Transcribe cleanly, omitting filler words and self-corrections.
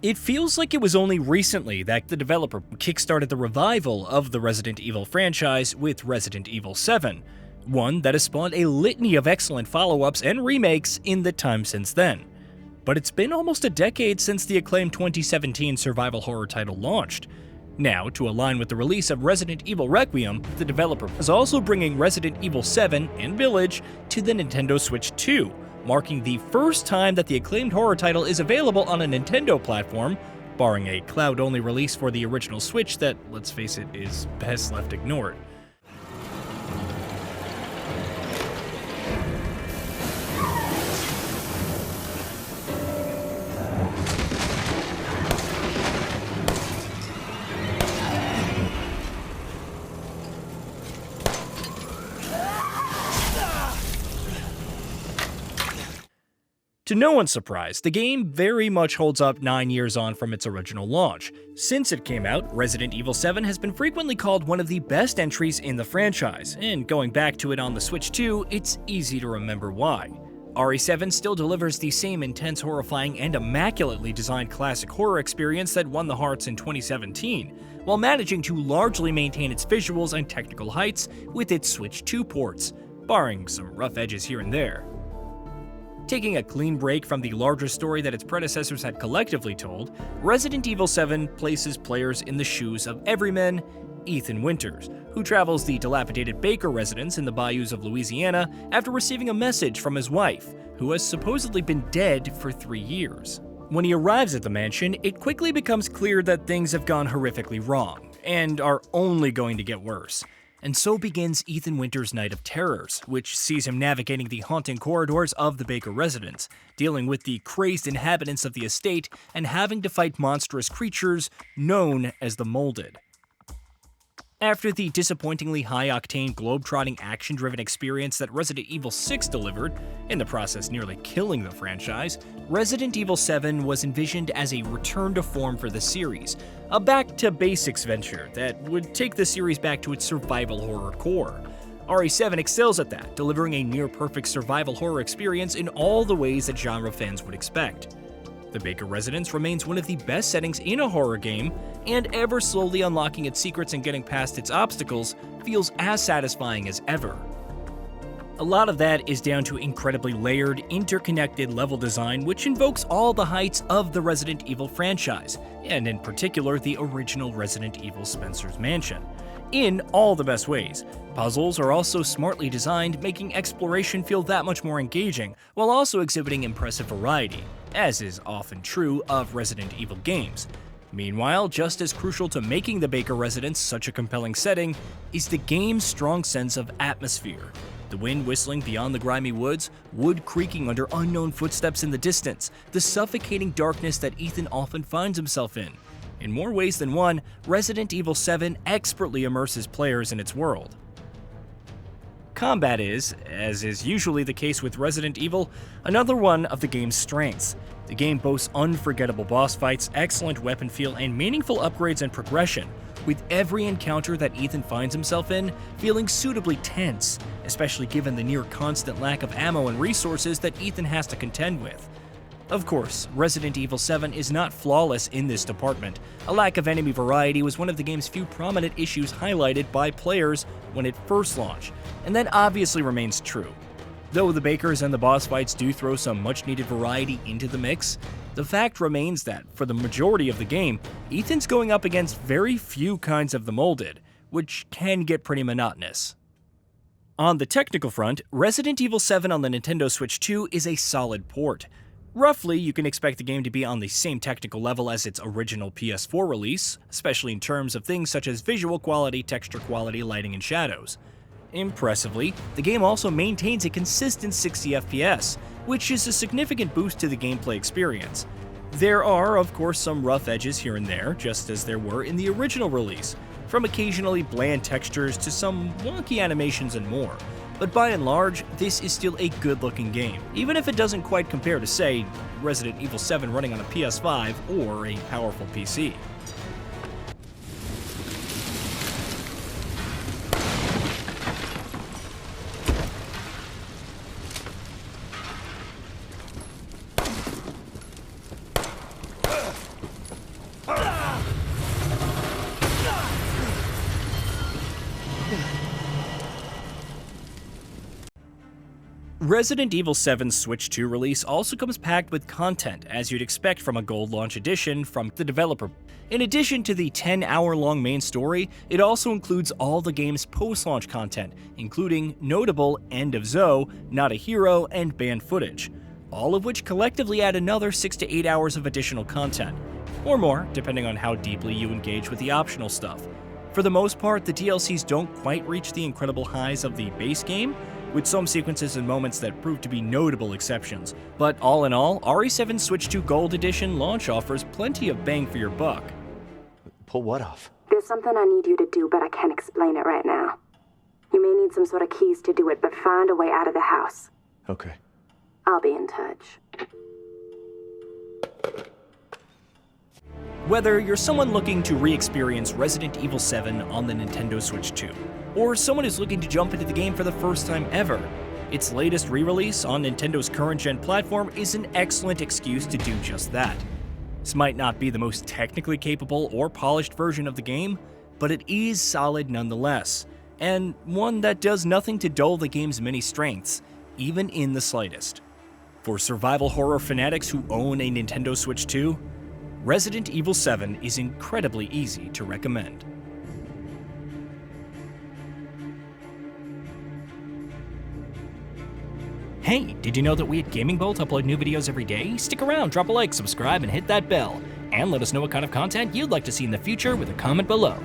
It feels like it was only recently that the developer kickstarted the revival of the Resident Evil franchise with Resident Evil 7, one that has spawned a litany of excellent follow-ups and remakes in the time since then. But it's been almost a decade since the acclaimed 2017 survival horror title launched. Now, to align with the release of Resident Evil Requiem, the developer is also bringing Resident Evil 7 and Village to the Nintendo Switch 2, marking the first time that the acclaimed horror title is available on a Nintendo platform, barring a cloud-only release for the original Switch that, let's face it, is best left ignored. To no one's surprise, the game very much holds up 9 years on from its original launch. Since it came out, Resident Evil 7 has been frequently called one of the best entries in the franchise, and going back to it on the Switch 2, it's easy to remember why. RE7 still delivers the same intense, horrifying, and immaculately designed classic horror experience that won the hearts in 2017, while managing to largely maintain its visuals and technical heights with its Switch 2 ports, barring some rough edges here and there. Taking a clean break from the larger story that its predecessors had collectively told, Resident Evil 7 places players in the shoes of everyman Ethan Winters, who travels the dilapidated Baker residence in the bayous of Louisiana after receiving a message from his wife, who has supposedly been dead for 3 years. When he arrives at the mansion, it quickly becomes clear that things have gone horrifically wrong, and are only going to get worse. And so begins Ethan Winters' Night of Terrors, which sees him navigating the haunting corridors of the Baker residence, dealing with the crazed inhabitants of the estate and having to fight monstrous creatures known as the Molded. After the disappointingly high-octane, globe-trotting, action-driven experience that Resident Evil 6 delivered, in the process nearly killing the franchise, Resident Evil 7 was envisioned as a return to form for the series, a back-to-basics venture that would take the series back to its survival horror core. RE7 excels at that, delivering a near-perfect survival horror experience in all the ways that genre fans would expect. The Baker residence remains one of the best settings in a horror game, and ever slowly unlocking its secrets and getting past its obstacles feels as satisfying as ever. A lot of that is down to incredibly layered, interconnected level design which invokes all the heights of the Resident Evil franchise, and in particular the original Resident Evil Spencer's Mansion, in all the best ways. Puzzles are also smartly designed, making exploration feel that much more engaging, while also exhibiting impressive variety, as is often true of Resident Evil games. Meanwhile, just as crucial to making the Baker residence such a compelling setting is the game's strong sense of atmosphere. The wind whistling beyond the grimy woods, wood creaking under unknown footsteps in the distance, the suffocating darkness that Ethan often finds himself in. In more ways than one, Resident Evil 7 expertly immerses players in its world. Combat is, as is usually the case with Resident Evil, another one of the game's strengths. The game boasts unforgettable boss fights, excellent weapon feel, and meaningful upgrades and progression, with every encounter that Ethan finds himself in feeling suitably tense, especially given the near-constant lack of ammo and resources that Ethan has to contend with. Of course, Resident Evil 7 is not flawless in this department. A lack of enemy variety was one of the game's few prominent issues highlighted by players when it first launched, and that obviously remains true. Though the Bakers and the boss fights do throw some much-needed variety into the mix, the fact remains that, for the majority of the game, Ethan's going up against very few kinds of the Molded, which can get pretty monotonous. On the technical front, Resident Evil 7 on the Nintendo Switch 2 is a solid port. Roughly, you can expect the game to be on the same technical level as its original PS4 release, especially in terms of things such as visual quality, texture quality, lighting, and shadows. Impressively, the game also maintains a consistent 60 FPS, which is a significant boost to the gameplay experience. There are, of course, some rough edges here and there, just as there were in the original release, from occasionally bland textures to some wonky animations and more. But by and large, this is still a good-looking game, even if it doesn't quite compare to, say, Resident Evil 7 running on a PS5 or a powerful PC. Resident Evil 7's Switch 2 release also comes packed with content, as you'd expect from a gold launch edition from the developer. In addition to the 10-hour-long main story, it also includes all the game's post-launch content, including notable End of Zoe, Not a Hero, and banned footage, all of which collectively add another 6 to 8 hours of additional content, or more, depending on how deeply you engage with the optional stuff. For the most part, the DLCs don't quite reach the incredible highs of the base game, with some sequences and moments that prove to be notable exceptions. But all in all, RE7 Switch 2 Gold Edition launch offers plenty of bang for your buck. Pull what off? There's something I need you to do, but I can't explain it right now. You may need some sort of keys to do it, but find a way out of the house. Okay. I'll be in touch. Whether you're someone looking to re-experience Resident Evil 7 on the Nintendo Switch 2, or someone who's looking to jump into the game for the first time ever, its latest re-release on Nintendo's current-gen platform is an excellent excuse to do just that. This might not be the most technically capable or polished version of the game, but it is solid nonetheless, and one that does nothing to dull the game's many strengths, even in the slightest. For survival horror fanatics who own a Nintendo Switch 2, Resident Evil 7 is incredibly easy to recommend. Hey, did you know that we at GamingBolt upload new videos every day? Stick around, drop a like, subscribe, and hit that bell. And let us know what kind of content you'd like to see in the future with a comment below.